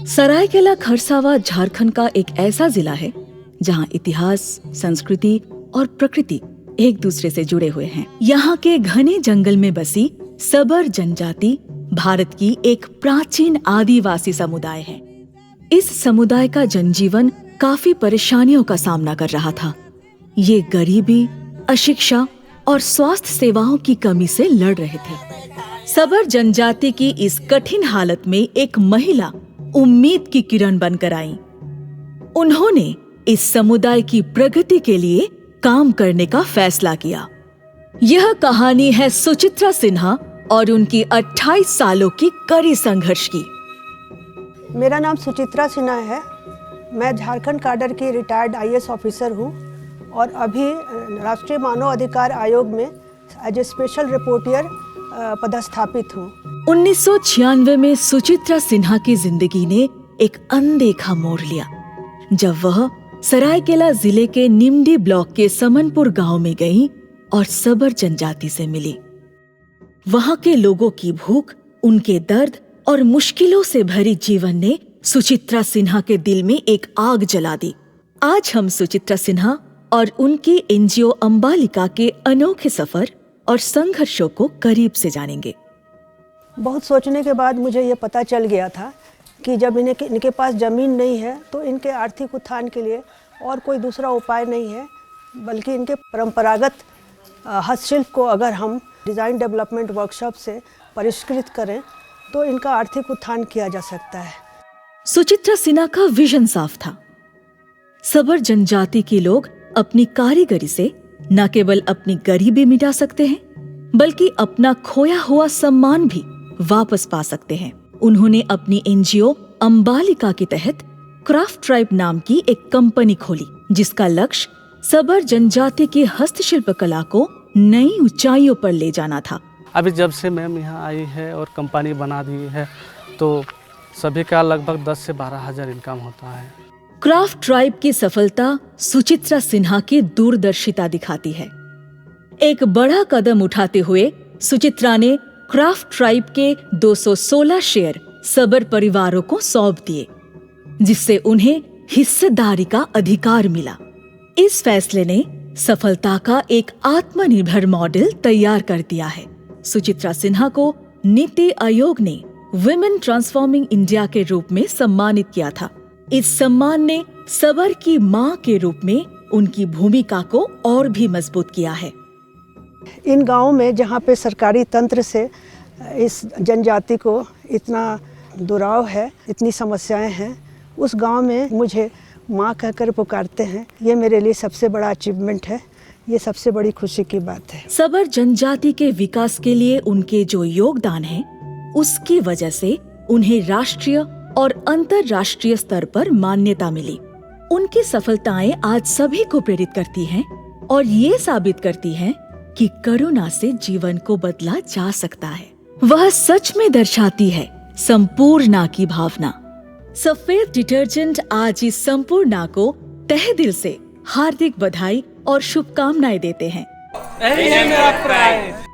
सरायकेला खरसावां झारखंड का एक ऐसा जिला है जहां इतिहास, संस्कृति और प्रकृति एक दूसरे से जुड़े हुए हैं। यहाँ के घने जंगल में बसी सबर जनजाति भारत की एक प्राचीन आदिवासी समुदाय है। इस समुदाय का जनजीवन काफी परेशानियों का सामना कर रहा था। ये गरीबी, अशिक्षा और स्वास्थ्य सेवाओं की कमी से लड़ रहे थे। सबर जनजाति की इस कठिन हालत में एक महिला उम्मीद की किरण बनकर आई। उन्होंने इस समुदाय की प्रगति के लिए काम करने का फैसला किया। यह कहानी है सुचित्रा सिन्हा और उनकी 28 सालों की कड़ी संघर्ष की। मेरा नाम सुचित्रा सिन्हा है। मैं झारखंड काडर की रिटायर्ड आईएएस ऑफिसर हूँ और अभी राष्ट्रीय मानव अधिकार आयोग में एज ए स्पेशल रिपोर्टर पदस्थापित हूँ। 1996 में सुचित्रा सिन्हा की जिंदगी ने एक अनदेखा मोड़ लिया जब वह सरायकेला जिले के निमडी ब्लॉक के समनपुर गांव में गई और सबर जनजाति से मिली। वहां के लोगों की भूख, उनके दर्द और मुश्किलों से भरी जीवन ने सुचित्रा सिन्हा के दिल में एक आग जला दी। आज हम सुचित्रा सिन्हा और उनकी एनजीओ अंबालिका के अनोखे सफर और संघर्षों को करीब से जानेंगे। बहुत सोचने के बाद मुझे ये पता चल गया था कि जब इनके पास ज़मीन नहीं है तो इनके आर्थिक उत्थान के लिए और कोई दूसरा उपाय नहीं है, बल्कि इनके परंपरागत हस्तशिल्प को अगर हम डिज़ाइन डेवलपमेंट वर्कशॉप से परिष्कृत करें तो इनका आर्थिक उत्थान किया जा सकता है। सुचित्रा सिन्हा का विजन साफ था। सबर जनजाति के लोग अपनी कारीगरी से न केवल अपनी गरीबी मिटा सकते हैं, बल्कि अपना खोया हुआ सम्मान भी वापस पा सकते हैं। उन्होंने अपनी एनजीओ अंबालिका के तहत क्राफ्ट ट्राइब नाम की एक कंपनी खोली, जिसका लक्ष्य सबर जनजाति की हस्तशिल्प कला को नई ऊंचाइयों पर ले जाना था। अभी जब से मैम यहाँ आई है और कंपनी बना दी है तो सभी का लगभग 10 से 12 हज़ार इनकम होता है। क्राफ्ट ट्राइब की सफलता सुचित्रा सिन्हा की दूरदर्शिता दिखाती है। एक बड़ा कदम उठाते हुए सुचित्रा ने क्राफ्ट ट्राइब के 216 शेयर सबर परिवारों को सौंप दिए, जिससे उन्हें हिस्सेदारी का अधिकार मिला। इस फैसले ने सफलता का एक आत्मनिर्भर मॉडल तैयार कर दिया है। सुचित्रा सिन्हा को नीति आयोग ने वुमेन ट्रांसफॉर्मिंग इंडिया के रूप में सम्मानित किया था। इस सम्मान ने सबर की मां के रूप में उनकी भूमिका को और भी मजबूत किया है। इन गाँव में जहाँ पे सरकारी तंत्र से इस जनजाति को इतना दुराव है, इतनी समस्याएं हैं, उस गांव में मुझे माँ कहकर पुकारते हैं। ये मेरे लिए सबसे बड़ा अचीवमेंट है, ये सबसे बड़ी खुशी की बात है। सबर जनजाति के विकास के लिए उनके जो योगदान है, उसकी वजह से उन्हें राष्ट्रीय और अंतर्राष्ट्रीय स्तर पर मान्यता मिली। उनकी सफलताएं आज सभी को प्रेरित करती हैं और ये साबित करती हैं कि करुणा से जीवन को बदला जा सकता है। वह सच में दर्शाती है संपूर्णा की भावना। सफेद डिटर्जेंट आज इस संपूर्णा को तहे दिल से हार्दिक बधाई और शुभकामनाएं देते हैं। यही है मेरा प्राइड।